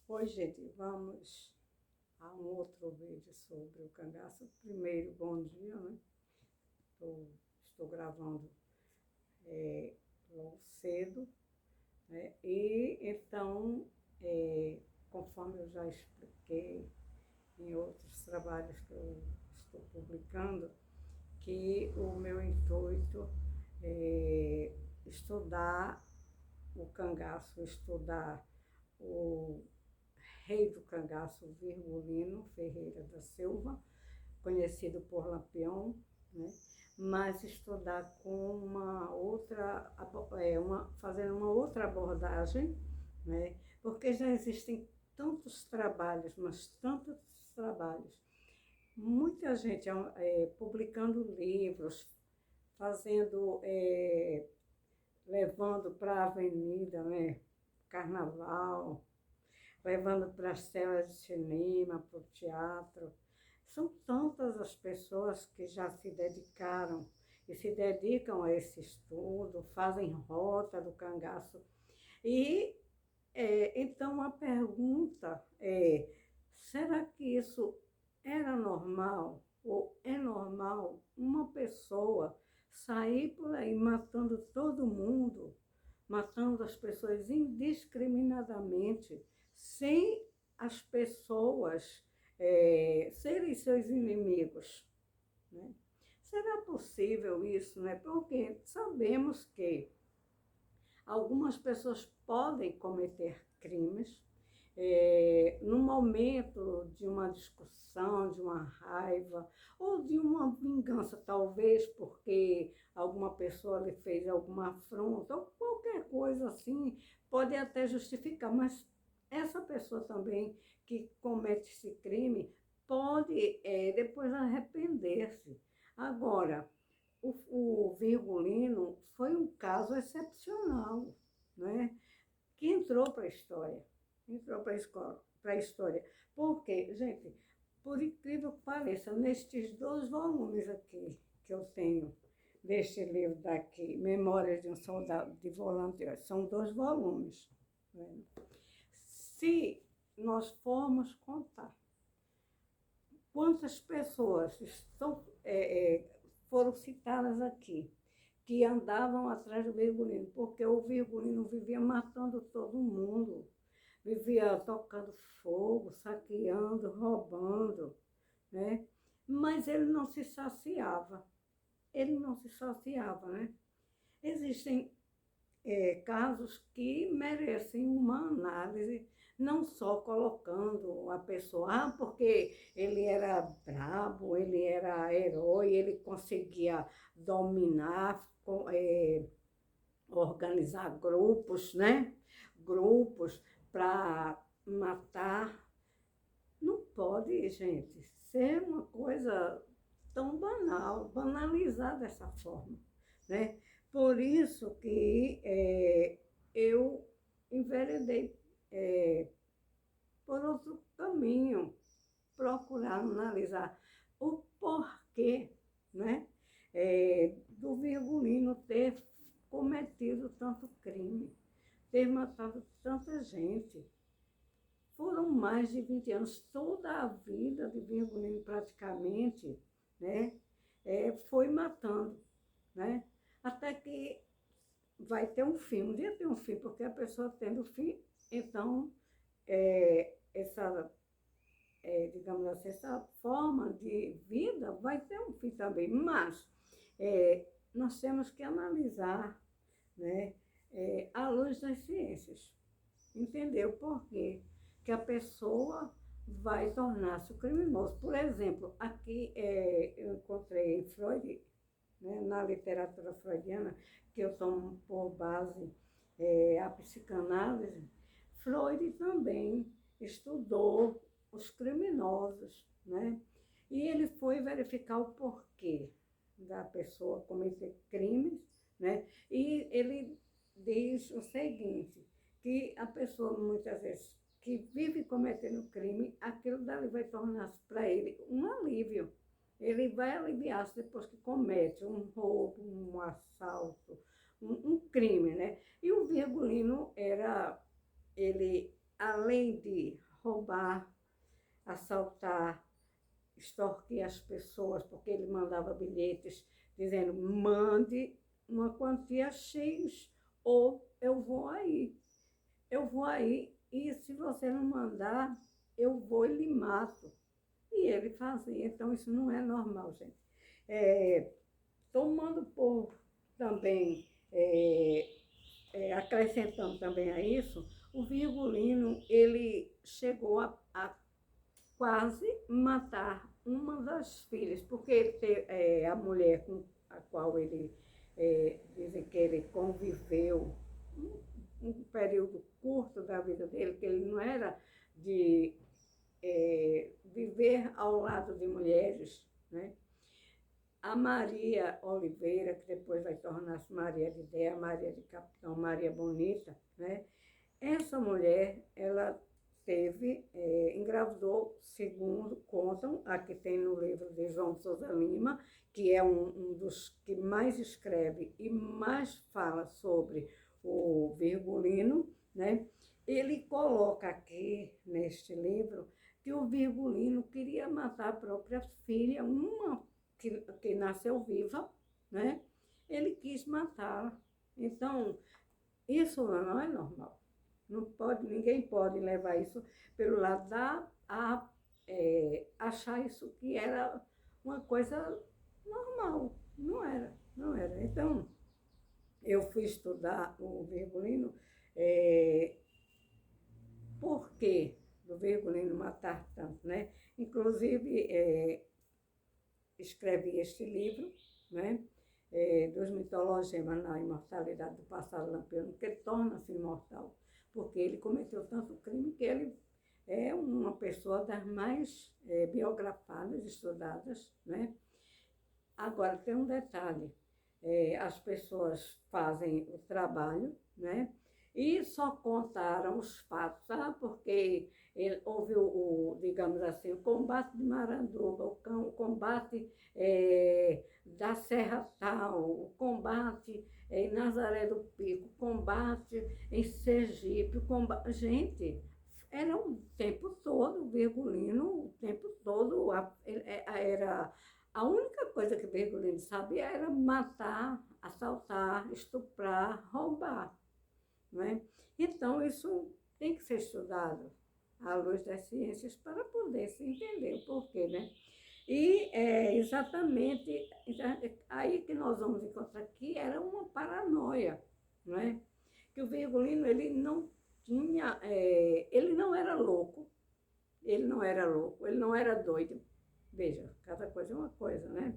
Oi, gente, vamos a um outro vídeo sobre o cangaço. Primeiro, bom dia, né? Estou gravando logo cedo, né? E então, conforme eu já expliquei em outros trabalhos que eu estou publicando, que o meu intuito é estudar o cangaço, estudar o rei do cangaço Virgulino Ferreira da Silva, conhecido por Lampião, né? Mas estudar com fazendo uma outra abordagem, né? Porque já existem tantos trabalhos, mas tantos trabalhos, muita gente publicando livros, fazendo, levando para a avenida, né? Carnaval, levando para as telas de cinema, para o teatro. São tantas as pessoas que já se dedicaram e se dedicam a esse estudo, fazem rota do cangaço. E então a pergunta é: será que isso era normal ou é normal uma pessoa sair por aí matando todo mundo, matando as pessoas indiscriminadamente, sem as pessoas serem seus inimigos, né? Será possível isso, né? Porque sabemos que algumas pessoas podem cometer crimes no momento de uma discussão, de uma raiva ou de uma vingança, talvez porque alguma pessoa lhe fez alguma afronta ou qualquer coisa assim, pode até justificar, mas essa pessoa também que comete esse crime pode depois arrepender-se. Agora, o Virgulino foi um caso excepcional, né? Que entrou para a história, entrou para a história. Porque, gente, por incrível que pareça, nestes 2 volumes aqui que eu tenho, deste livro daqui, Memórias de um Soldado de Volante, são 2 volumes. Né? Se nós formos contar quantas pessoas foram citadas aqui, que andavam atrás do Virgulino, porque o Virgulino vivia matando todo mundo, vivia tocando fogo, saqueando, roubando, né? Mas ele não se saciava, né? Existem casos que merecem uma análise, não só colocando a pessoa, porque ele era brabo, ele era herói, ele conseguia dominar, organizar grupos, né? Grupos para matar. Não pode, gente, ser uma coisa tão banal, banalizar dessa forma, né? Por isso que eu enveredei por outro caminho, procurar analisar o porquê, né, do Virgulino ter cometido tanto crime, ter matado tanta gente. Foram mais de 20 anos, toda a vida de Virgulino praticamente, né, foi matando, né, até que vai ter um fim, um dia tem um fim, porque a pessoa tendo fim, então, digamos assim, essa forma de vida vai ter um fim também, mas nós temos que analisar, né, à luz das ciências, entender o porquê que a pessoa vai tornar-se um criminoso. Por exemplo, aqui eu encontrei Freud, né, na literatura freudiana, que eu tomo por base a psicanálise. Freud também estudou os criminosos, né? E ele foi verificar o porquê da pessoa cometer crimes, né? E ele diz o seguinte, que a pessoa, muitas vezes, que vive cometendo crime, aquilo dali vai tornar-se para ele um alívio. Ele vai aliviar-se depois que comete um roubo, um assalto, um crime, né? E o Virgulino ele além de roubar, assaltar, extorquir as pessoas, porque ele mandava bilhetes dizendo, mande uma quantia X, ou eu vou aí, e se você não mandar, eu vou e lhe mato. E ele fazia, então isso não é normal, gente. Tomando por também, acrescentando também a isso, o Virgulino, ele chegou a quase matar uma das filhas, porque a mulher com a qual ele, dizem que ele conviveu um período curto da vida dele, que ele não era de viver ao lado de mulheres, né? A Maria Oliveira, que depois vai tornar-se Maria de Déia, Maria de Capitão, Maria Bonita, né? Essa mulher, ela engravidou, segundo contam, aqui tem no livro de João Sousa Lima, que é um dos que mais escreve e mais fala sobre o Virgulino, né? Ele coloca aqui, neste livro, que o Virgulino queria matar a própria filha, uma que nasceu viva, né? Ele quis matá-la. Então, isso não é normal. Não pode, ninguém pode levar isso pelo lado achar isso que era uma coisa normal. Não era, não era. Então, eu fui estudar o Virgulino, por que do Virgulino matar tanto, né? Inclusive, escrevi este livro, né? Dos mitologemas na imortalidade do passado lampião, que ele torna-se imortal, porque ele cometeu tanto crime que ele é uma pessoa das mais biografadas, estudadas, né? Agora, tem um detalhe, as pessoas fazem o trabalho, né? E só contaram os fatos, porque houve digamos assim, o combate de Maranduba, o combate da Serra Tal, o combate em Nazaré do Pico, o combate em Sergipe, gente, era o tempo todo, o Virgulino, o tempo todo, era a única coisa que o Virgulino sabia era matar, assaltar, estuprar, roubar. Né? Então, isso tem que ser estudado à luz das ciências para poder se entender o porquê, né? E exatamente aí que nós vamos encontrar que era uma paranoia, né? Que o Virgulino, ele não tinha, ele não era louco, ele não era doido. Veja, cada coisa é uma coisa, né?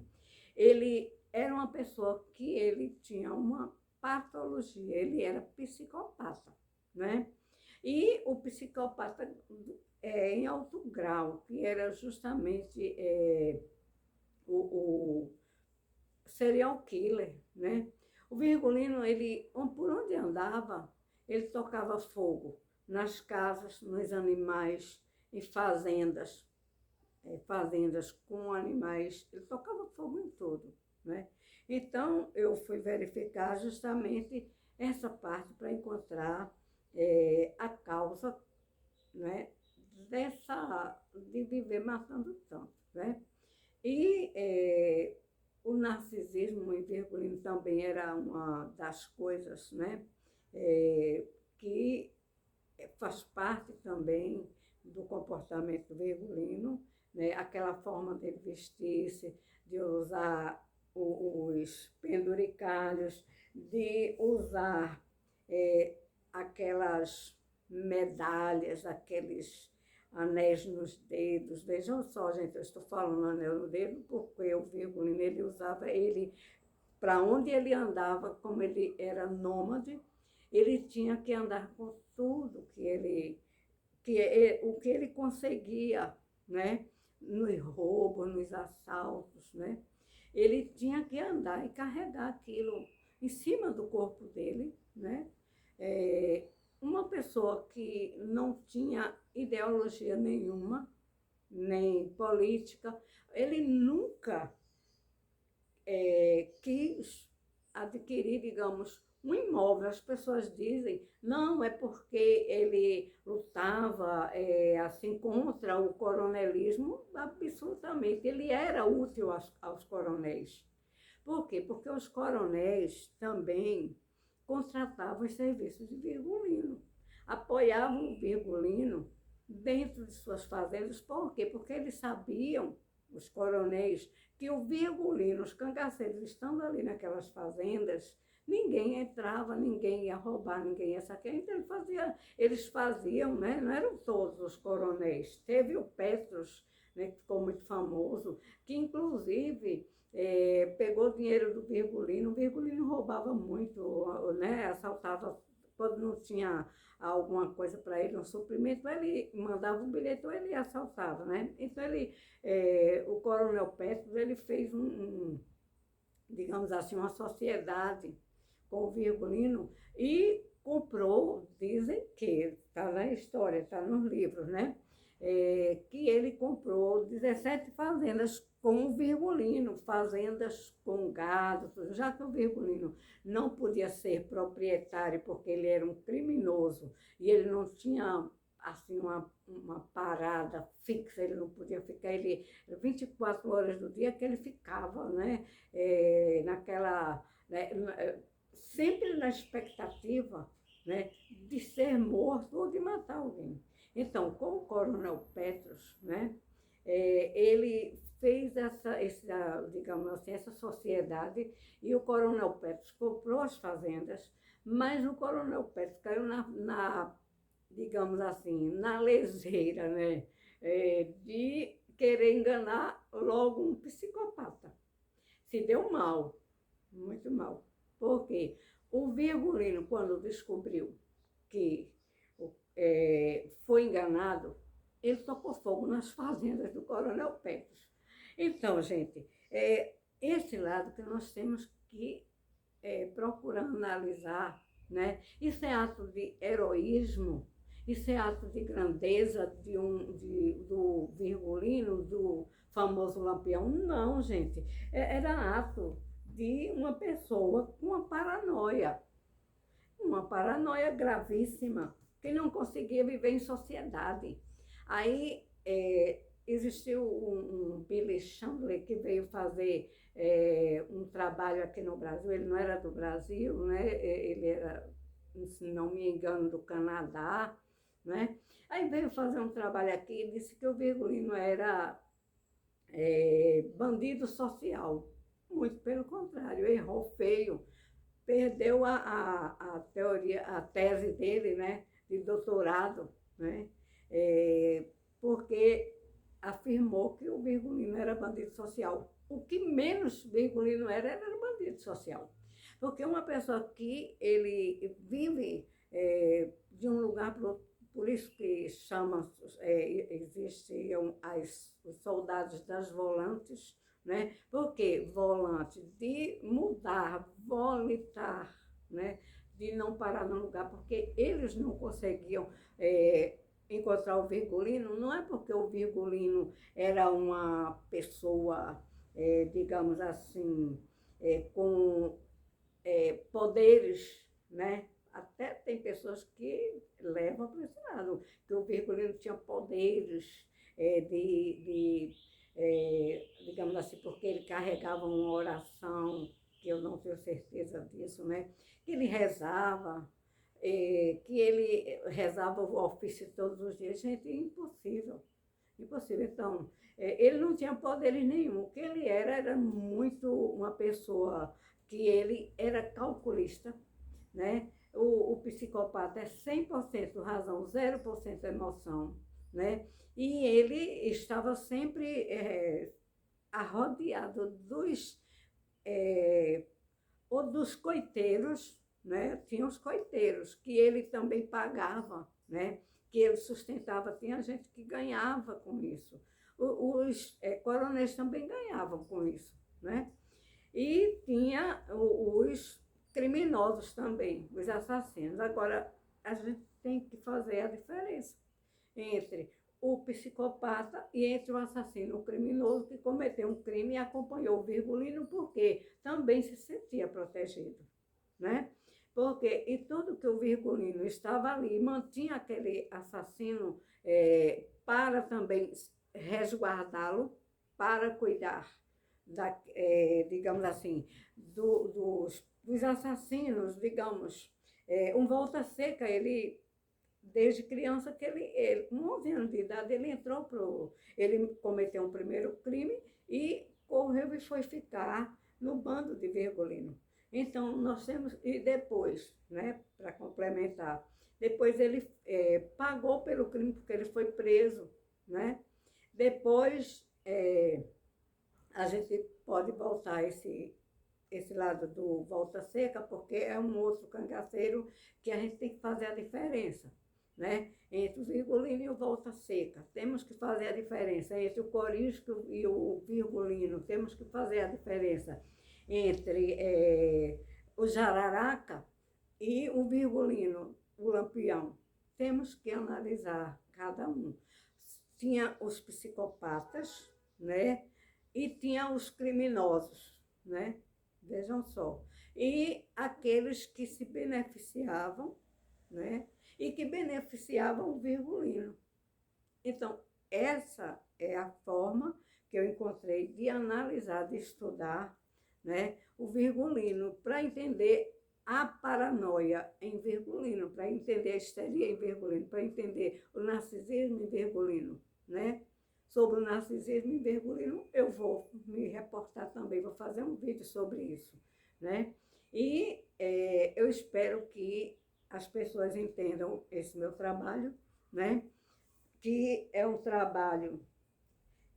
Ele era uma pessoa que ele tinha uma patologia, ele era psicopata, né? E o psicopata em alto grau, que era justamente o serial killer, né? O Virgulino, ele, por onde andava, ele tocava fogo nas casas, nos animais, em fazendas, fazendas com animais, ele tocava fogo em tudo, né? Então, eu fui verificar justamente essa parte para encontrar a causa, né, de viver matando tanto, né? E o narcisismo em Virgulino também era uma das coisas, né, que faz parte também do comportamento virgulino, né? Aquela forma dele vestir-se, de usar os penduricalhos, de usar aquelas medalhas, aqueles anéis nos dedos. Vejam só, gente, eu estou falando anel no dedo porque o Virgulino, ele usava ele, para onde ele andava, como ele era nômade, ele tinha que andar com tudo o que ele conseguia, né? Nos roubos, nos assaltos, né? Ele tinha que andar e carregar aquilo em cima do corpo dele, né? Uma pessoa que não tinha ideologia nenhuma, nem política, ele nunca quis adquirir, digamos, um imóvel. As pessoas dizem, não, é porque ele lutava assim contra o coronelismo, absolutamente. Ele era útil aos coronéis. Por quê? Porque os coronéis também contratavam os serviços de Virgulino, apoiavam o Virgulino dentro de suas fazendas. Por quê? Porque eles sabiam, os coronéis, que o Virgulino, os cangaceiros estando ali naquelas fazendas, ninguém entrava, ninguém ia roubar, ninguém ia saquear. Então eles faziam, né? Não eram todos os coronéis. Teve o Petros, né, que ficou muito famoso, que inclusive pegou dinheiro do Virgulino. O Virgulino roubava muito, né? Assaltava quando não tinha alguma coisa para ele, um suprimento, ele mandava um bilhete ou ele assaltava, né? Então o Coronel Petros, ele fez digamos assim, uma sociedade com o Virgulino e comprou, dizem que, está na história, está nos livros, né? Que ele comprou 17 fazendas com o Virgulino, fazendas com gado, já que o Virgulino não podia ser proprietário porque ele era um criminoso e ele não tinha assim uma parada fixa, ele não podia ficar, 24 horas do dia que ele ficava, né? Naquela, né? Sempre na expectativa, né, de ser morto ou de matar alguém. Então, com o Coronel Petros, né, ele fez digamos assim, essa sociedade e o Coronel Petros comprou as fazendas, mas o Coronel Petros caiu digamos assim, na leseira, né, de querer enganar logo um psicopata. Se deu mal, muito mal. Por quê? O Virgulino, quando descobriu que foi enganado, ele tocou fogo nas fazendas do Coronel Petros. Então, gente, esse lado que nós temos que procurar analisar, né? Isso é ato de heroísmo, isso é ato de grandeza do Virgulino, do famoso Lampião? Não, gente, era ato de uma pessoa com uma paranoia gravíssima, que não conseguia viver em sociedade. Aí existiu um Billy Chandler que veio fazer um trabalho aqui no Brasil. Ele não era do Brasil, né? Ele era, se não me engano, do Canadá, né? Aí veio fazer um trabalho aqui e disse que o Virgulino era bandido social. Muito pelo contrário, errou feio, perdeu a teoria, a tese dele, né, de doutorado, né, porque afirmou que o Virgulino era bandido social. O que menos Virgulino era bandido social. Porque uma pessoa que ele vive de um lugar para outro, por isso que existiam os soldados das volantes, né? Porque volante de mudar, volitar, né? De não parar no lugar, porque eles não conseguiam encontrar o Virgulino. Não é porque o Virgulino era uma pessoa, digamos assim, com poderes, né? Até tem pessoas que levam para esse lado, que o Virgulino tinha poderes digamos assim, porque ele carregava uma oração, que eu não tenho certeza disso, né? Que ele rezava, o ofício todos os dias. Gente, impossível, impossível. Então, ele não tinha poderes nenhum. O que ele era muito uma pessoa que ele era calculista, né? O psicopata é 100% razão, 0% emoção, né? E ele estava sempre arrodeado dos coiteiros, né? Tinha os coiteiros, que ele também pagava, né? Que ele sustentava. Tinha gente que ganhava com isso. Os coronéis também ganhavam com isso, né? E tinha os criminosos também, os assassinos. Agora, a gente tem que fazer a diferença entre o psicopata e entre o assassino, o criminoso que cometeu um crime e acompanhou o Virgulino, porque também se sentia protegido, né? Porque, e tudo que o Virgulino estava ali, mantinha aquele assassino para também resguardá-lo, para cuidar, digamos assim, dos assassinos, digamos. Um Volta Seca, ele, desde criança, com 11 anos de idade, ele cometeu um primeiro crime e correu e foi ficar no bando de Virgulino. Então, nós temos, e depois, né, para complementar, depois ele pagou pelo crime, porque ele foi preso, né? Depois, a gente pode voltar esse lado do Volta Seca, porque é um outro cangaceiro que a gente tem que fazer a diferença, né? Entre o Virgulino e o Volta Seca. Temos que fazer a diferença entre o Corisco e o Virgulino. Temos que fazer a diferença entre o Jararaca e o Virgulino, o Lampião. Temos que analisar cada um. Tinha os psicopatas, né? E tinha os criminosos, né? Vejam só. E aqueles que se beneficiavam, né? E que beneficiavam o Virgulino. Então, essa é a forma que eu encontrei de analisar, de estudar, né, o Virgulino, para entender a paranoia em Virgulino, para entender a histeria em Virgulino, para entender o narcisismo em Virgulino, né? Sobre o narcisismo em Virgulino, eu vou me reportar também, vou fazer um vídeo sobre isso, né? E eu espero que as pessoas entendam esse meu trabalho, né? Que é um trabalho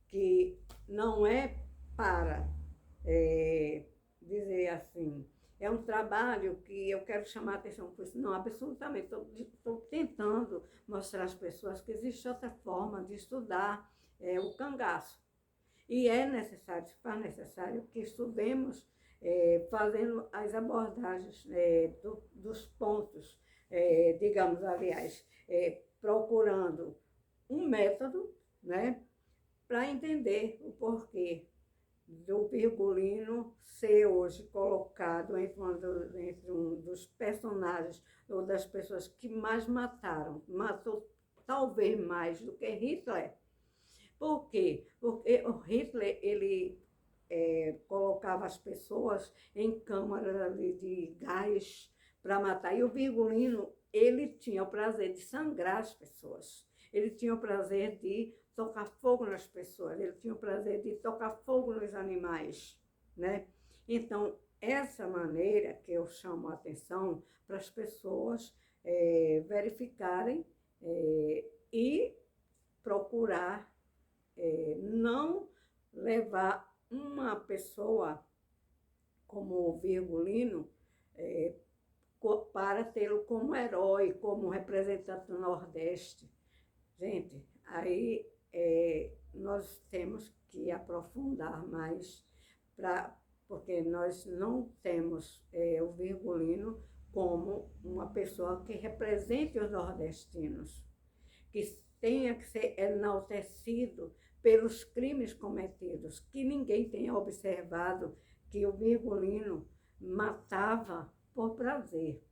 que não é para dizer assim, é um trabalho que eu quero chamar a atenção por isso. Não, absolutamente, estou tentando mostrar às pessoas que existe outra forma de estudar o cangaço. E é necessário, se faz necessário que estudemos fazendo as abordagens dos pontos, digamos, aliás, procurando um método, né, para entender o porquê do Virgulino ser hoje colocado entre um dos personagens ou das pessoas que mais matou talvez mais do que Hitler. Por quê? Porque o Hitler, ele colocava as pessoas em câmaras de gás para matar, e o Virgulino, ele tinha o prazer de sangrar as pessoas, ele tinha o prazer de tocar fogo nas pessoas, ele tinha o prazer de tocar fogo nos animais, né? Então, essa maneira que eu chamo a atenção para as pessoas verificarem e procurar não levar uma pessoa como o Virgulino para tê-lo como herói, como representante do Nordeste. Gente, aí nós temos que aprofundar mais, porque nós não temos o Virgulino como uma pessoa que represente os nordestinos, que tenha que ser enaltecido pelos crimes cometidos, que ninguém tenha observado que o Virgulino matava por prazer.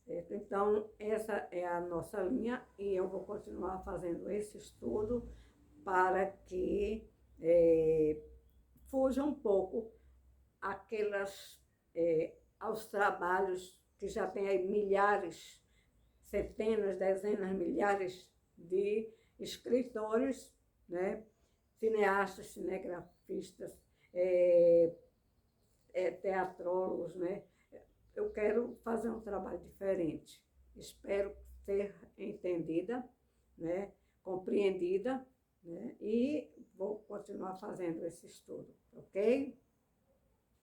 Certo? Então, essa é a nossa linha e eu vou continuar fazendo esse estudo para que fuja um pouco aos trabalhos que já tem aí milhares, centenas, dezenas, milhares de escritores, né, cineastas, cinegrafistas, teatrólogos, né? Eu quero fazer um trabalho diferente. Espero ser entendida, né, compreendida, né, e vou continuar fazendo esse estudo, ok?